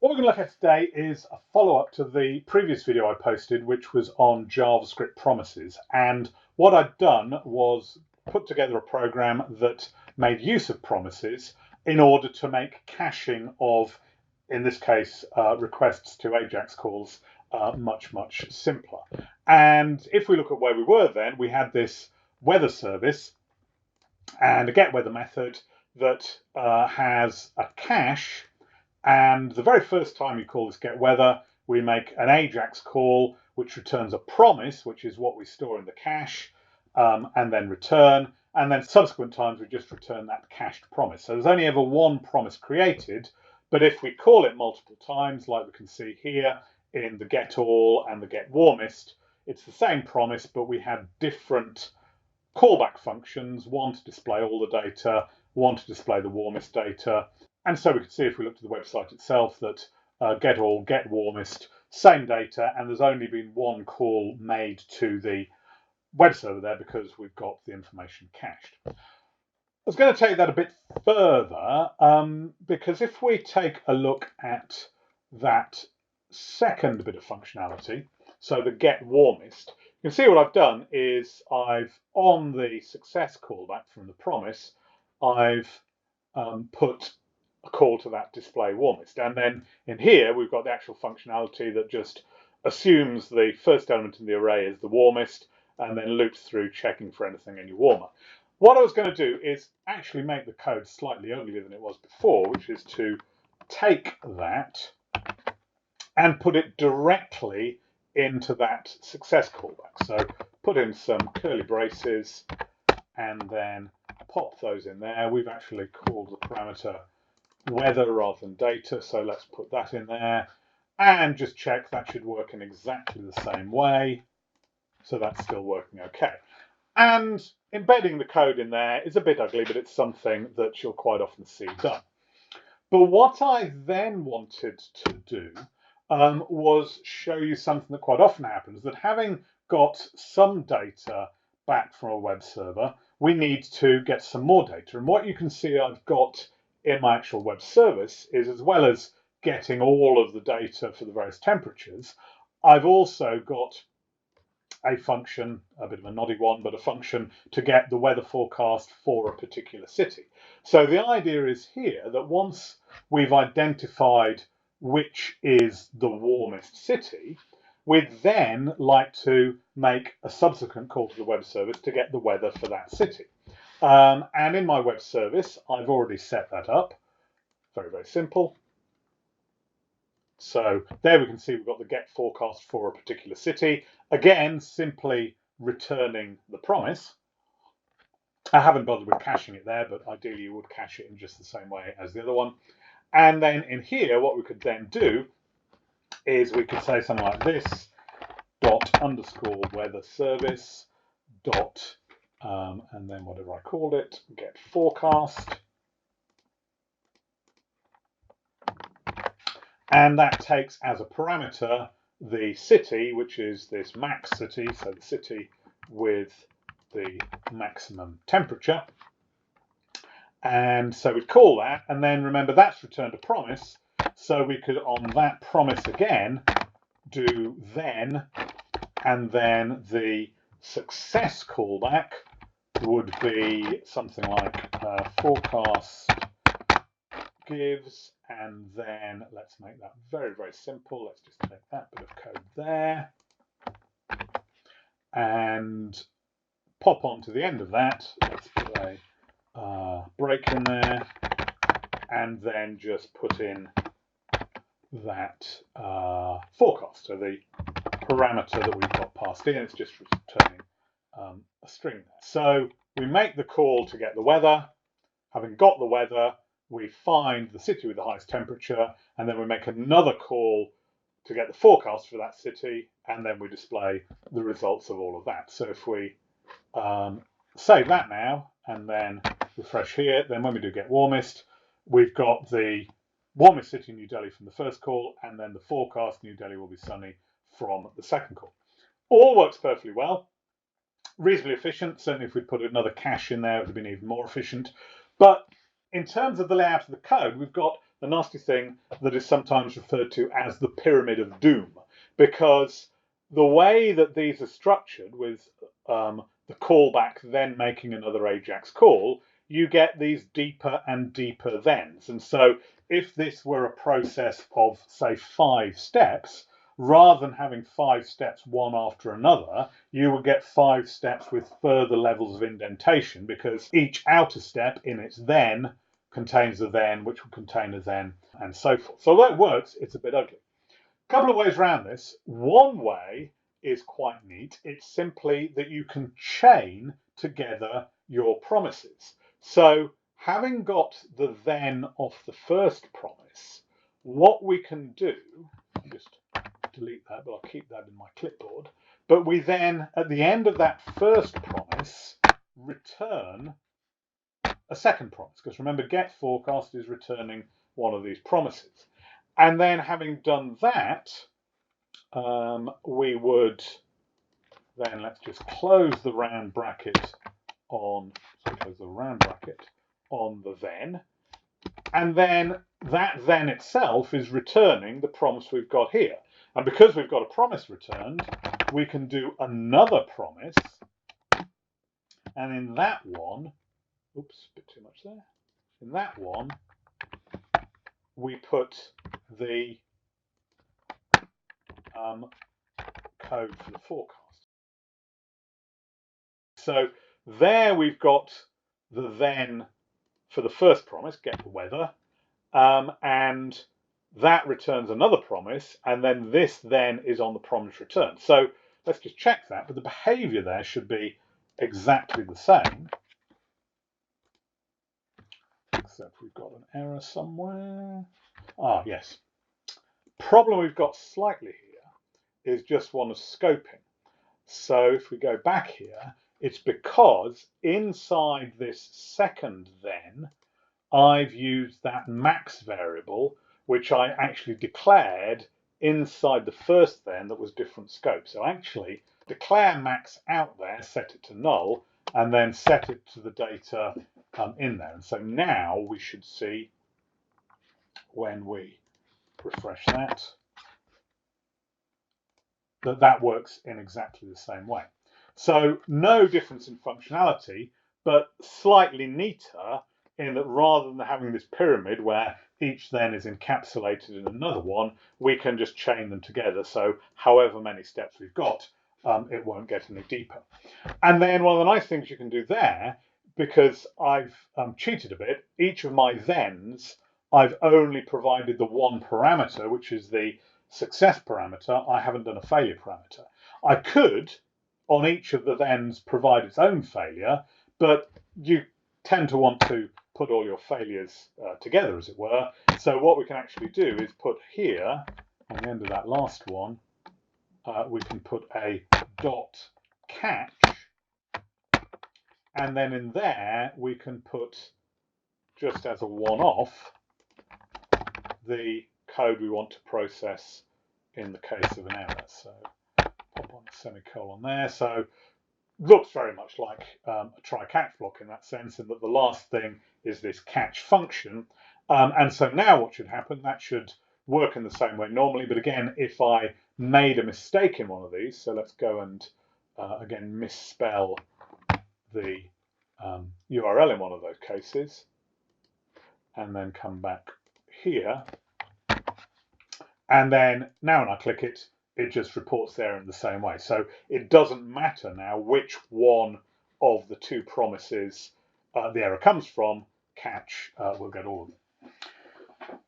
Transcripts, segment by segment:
What we're going to look at today is a follow-up to the previous video I posted, which was on JavaScript promises. And what I'd done was put together a program that made use of promises in order to make caching of, in this case, requests to AJAX calls much simpler. And if we look at where we were then, we had this weather service and a getWeather method that has a cache. And the very first time you call this getWeather, we make an AJAX call, which returns a promise, which is what we store in the cache, and then return. And then subsequent times, we just return that cached promise. So there's only ever one promise created. But if we call it multiple times, like we can see here in the getAll and the getWarmest, it's the same promise, but we have different callback functions, one to display all the data, one to display the warmest data. And so we can see if we look to the website itself that getAll, getWarmest, same data, and there's only been one call made to the web server there because we've got the information cached. I was going to take that a bit further because if we take a look at that second bit of functionality, so the getWarmest, you can see what I've done is I've, on the success callback from the promise, I've put a call to that display warmest. And then in here, we've got the actual functionality that just assumes the first element in the array is the warmest and then loops through checking for anything any warmer. What I was going to do is actually make the code slightly uglier than it was before, which is to take that and put it directly into that success callback. So put in some curly braces and then pop those in there. We've actually called the parameter weather rather than data, so let's put that in there and just check that should work in exactly the same way. So that's still working okay. And embedding the code in there is a bit ugly, but it's something that you'll quite often see done. But what I then wanted to do was show you something that quite often happens, that having got some data back from a web server, we need to get some more data. And what you can see I've got in my actual web service is, as well as getting all of the data for the various temperatures, I've also got a function, a bit of a noddy one, but a function to get the weather forecast for a particular city. So the idea is here that once we've identified which is the warmest city, we'd then like to make a subsequent call to the web service to get the weather for that city. And in my web service, I've already set that up. Very simple. So there we can see we've got the get forecast for a particular city. Again, simply returning the promise. I haven't bothered with caching it there, but ideally you would cache it in just the same way as the other one. And then in here, what we could then do is we could say something like this, _weather service dot and then whatever I called it, get forecast. And that takes as a parameter the city, which is this max city, so the city with the maximum temperature. And so we'd call that, and then remember that's returned a promise, so we could on that promise again do then, and then the success callback would be something like forecast gives, and then let's make that very simple. Let's just take that bit of code there and pop on to the end of that. Let's put a break in there and then just put in that forecast. So the parameter that we've got passed in, it's just returning a string there. So we make the call to get the weather. Having got the weather, we find the city with the highest temperature, and then we make another call to get the forecast for that city, and then we display the results of all of that. So if we save that now and then refresh here, then when we do get warmest, we've got the warmest city, New Delhi, from the first call, and then the forecast, New Delhi will be sunny, from the second call. All works perfectly well, reasonably efficient. Certainly if we'd put another cache in there, it would have been even more efficient. But in terms of the layout of the code, we've got a nasty thing that is sometimes referred to as the pyramid of doom, because the way that these are structured with the callback then making another Ajax call, you get these deeper and deeper thens. And so if this were a process of, say, 5 steps, rather than having 5 steps one after another, you would get 5 steps with further levels of indentation, because each outer step in its then contains a then, which will contain a then, and so forth. So although it works, it's a bit ugly. A couple of ways around this. One way is quite neat. It's simply that you can chain together your promises. So having got the then off the first promise, what we can do, just delete that, but I'll keep that in my clipboard. But we then, at the end of that first promise, return a second promise, because remember, get forecast is returning one of these promises. And then having done that, we would then, let's just close the round bracket on, so close the round bracket on the then, and then that then itself is returning the promise we've got here. And because we've got a promise returned, we can do another promise, and in that one, oops, a bit too much there. In that one, we put the code for the forecast. So there we've got the then for the first promise, get the weather, and that returns another promise, and then this then is on the promise return. So let's just check that, but the behavior there should be exactly the same, except we've got an error somewhere. Ah, yes. Problem we've got slightly here is just one of scoping. So if we go back here, it's because inside this second then, I've used that max variable, which I actually declared inside the first then that was different scope. So actually declare max out there, set it to null, and then set it to the data in there. And so now we should see, when we refresh that, that works in exactly the same way. So no difference in functionality, but slightly neater in that rather than having this pyramid where each then is encapsulated in another one, we can just chain them together. So however many steps we've got, it won't get any deeper. And then one of the nice things you can do there, because I've cheated a bit, each of my thens, I've only provided the one parameter, which is the success parameter. I haven't done a failure parameter. I could, on each of the thens, provide its own failure, but you tend to want to put all your failures together, as it were. So what we can actually do is put here, on the end of that last one, we can put a dot catch, and then in there we can put, just as a one-off, the code we want to process in the case of an error. So pop on a semicolon there. So looks very much like a try-catch block in that sense, in that the last thing is this catch function. And so now what should happen, that should work in the same way normally. But again, if I made a mistake in one of these, so let's go and again misspell the URL in one of those cases, and then come back here. And then now when I click it, it just reports there in the same way. So it doesn't matter now which one of the two promises the error comes from, catch will get all of them.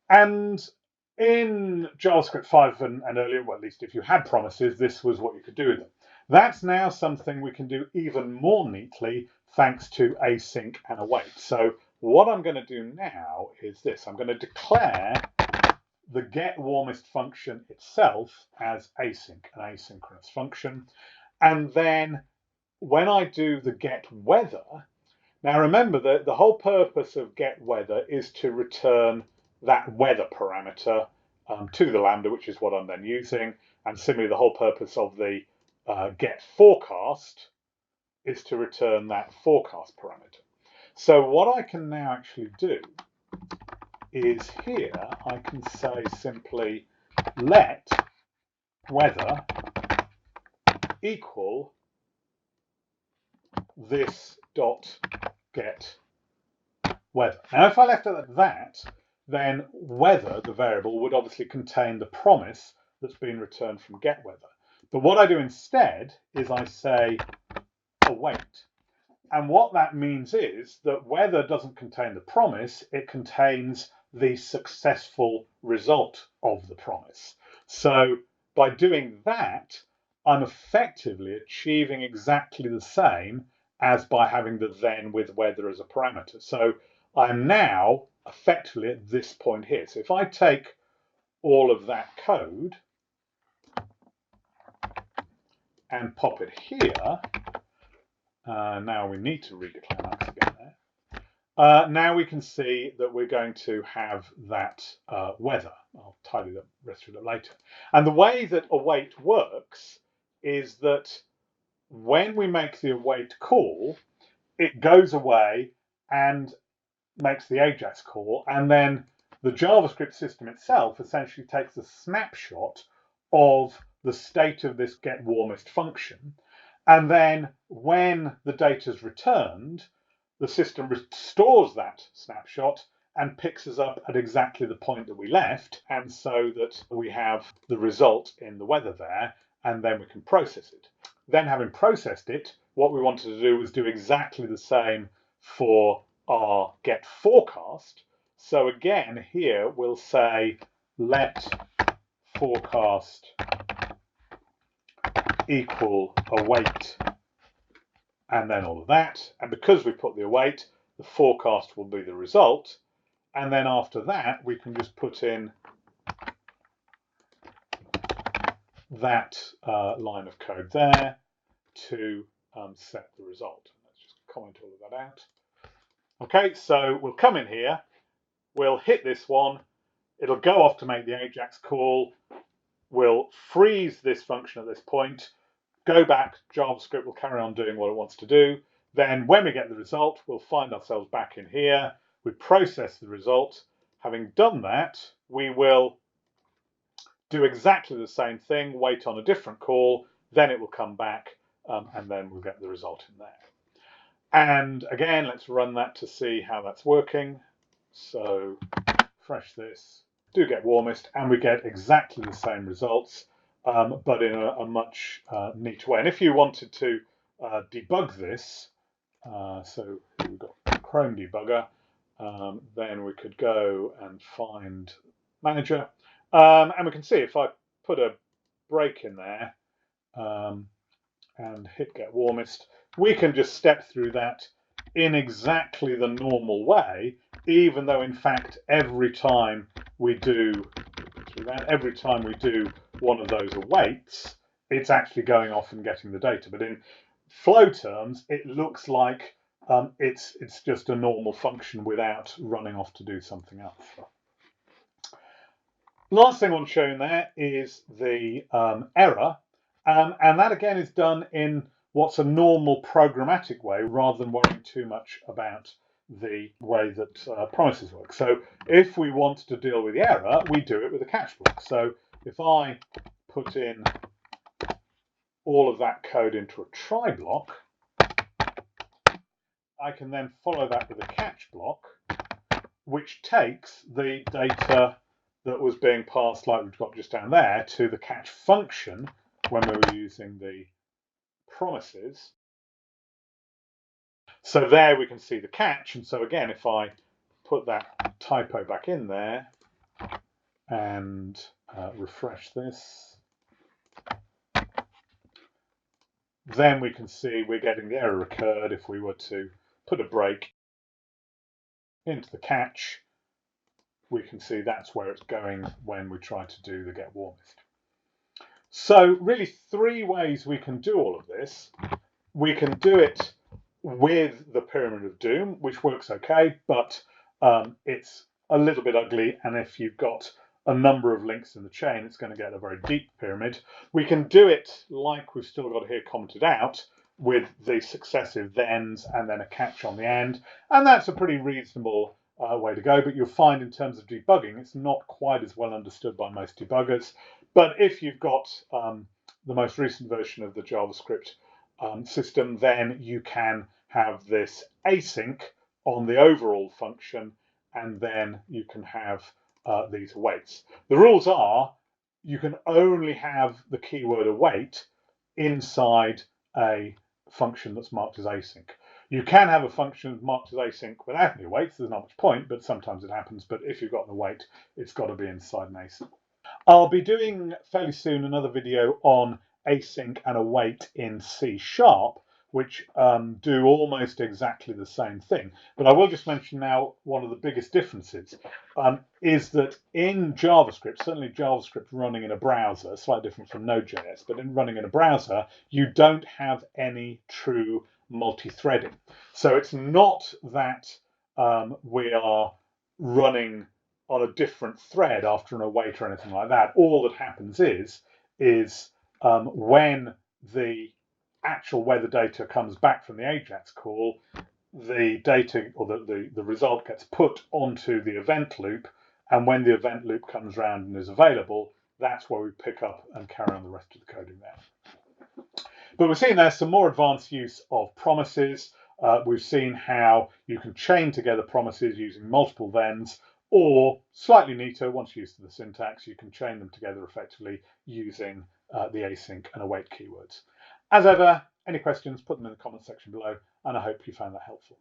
And in JavaScript 5 and earlier, well, at least if you had promises, this was what you could do with them. That's now something we can do even more neatly thanks to async and await. So what I'm going to do now is this. I'm going to declare the get warmest function itself as async, an asynchronous function. And then when I do the get weather, now remember that the whole purpose of get weather is to return that weather parameter to the Lambda, which is what I'm then using. And similarly, the whole purpose of the get forecast is to return that forecast parameter. So what I can now actually do is here I can say simply let weather equal this dot get weather. Now if I left it at that, then weather, the variable, would obviously contain the promise that's been returned from get weather. But what I do instead is I say await. And what that means is that weather doesn't contain the promise, it contains the successful result of the promise. So by doing that, I'm effectively achieving exactly the same as by having the then with weather as a parameter. So I'm now effectively at this point here. So if I take all of that code and pop it here, now we need to redeclare Max again there. Now we can see that we're going to have that weather. I'll tidy the rest of it later. And the way that await works is that when we make the await call, it goes away and makes the Ajax call, and then the JavaScript system itself essentially takes a snapshot of the state of this getWarmest function. And then when the data is returned, the system restores that snapshot and picks us up at exactly the point that we left, and so that we have the result in the weather there, and then we can process it. Then having processed it, what we wanted to do was do exactly the same for our get forecast. So again, here we'll say let forecast equal await, and then all of that. And because we put the await, the forecast will be the result. And then after that, we can just put in that line of code there to set the result. Let's just comment all of that out. Okay, so we'll come in here, we'll hit this one, it'll go off to make the Ajax call, we'll freeze this function at this point, go back, JavaScript will carry on doing what it wants to do. Then when we get the result, we'll find ourselves back in here, we process the result. Having done that, we will do exactly the same thing, wait on a different call, then it will come back, and then we'll get the result in there. And again, let's run that to see how that's working. So refresh this, do getWarmest, and we get exactly the same results, but in a much neater way. And if you wanted to debug this, so we've got Chrome debugger, then we could go and find manager, and we can see if I put a break in there and hit getWarmest, we can just step through that in exactly the normal way, even though in fact every time we do one of those awaits, it's actually going off and getting the data. But in flow terms, it looks like it's just a normal function without running off to do something else. Last thing I want to show you there is the error, and that again is done in what's a normal programmatic way rather than worrying too much about the way that promises work. So if we want to deal with the error, we do it with a catch block. So if I put in all of that code into a try block, I can then follow that with a catch block, which takes the data that was being passed, like we've got just down there, to the catch function when we were using the promises. So there we can see the catch. And so again, if I put that typo back in there and refresh this, then we can see we're getting the error occurred if we were to put a break into the catch. We can see that's where it's going when we try to do the getWarmest. So really three ways we can do all of this. We can do it with the Pyramid of Doom, which works okay, but it's a little bit ugly, and if you've got a number of links in the chain, it's going to get a very deep pyramid. We can do it like we've still got here commented out, with the successive thens and then a catch on the end, and that's a pretty reasonable way to go, but you'll find in terms of debugging, it's not quite as well understood by most debuggers. But if you've got the most recent version of the JavaScript system, then you can have this async on the overall function, and then you can have these awaits. The rules are you can only have the keyword await inside a function that's marked as async. You can have a function marked as async without any awaits. There's not much point, but sometimes it happens. But if you've got an await, it's got to be inside an async. I'll be doing fairly soon another video on async and await in C#, which do almost exactly the same thing. But I will just mention now one of the biggest differences is that in JavaScript, certainly JavaScript running in a browser, slightly different from Node.js, but in running in a browser, you don't have any true multi-threading. So it's not that we are running on a different thread after an await or anything like that. All that happens is when the actual weather data comes back from the Ajax call, the data or the result gets put onto the event loop, and when the event loop comes around and is available, that's where we pick up and carry on the rest of the coding there. But we've seen there some more advanced use of promises. We've seen how you can chain together promises using multiple thens, or slightly neater, once used to the syntax, you can chain them together effectively using the async and await keywords. As ever, any questions, put them in the comment section below, and I hope you found that helpful.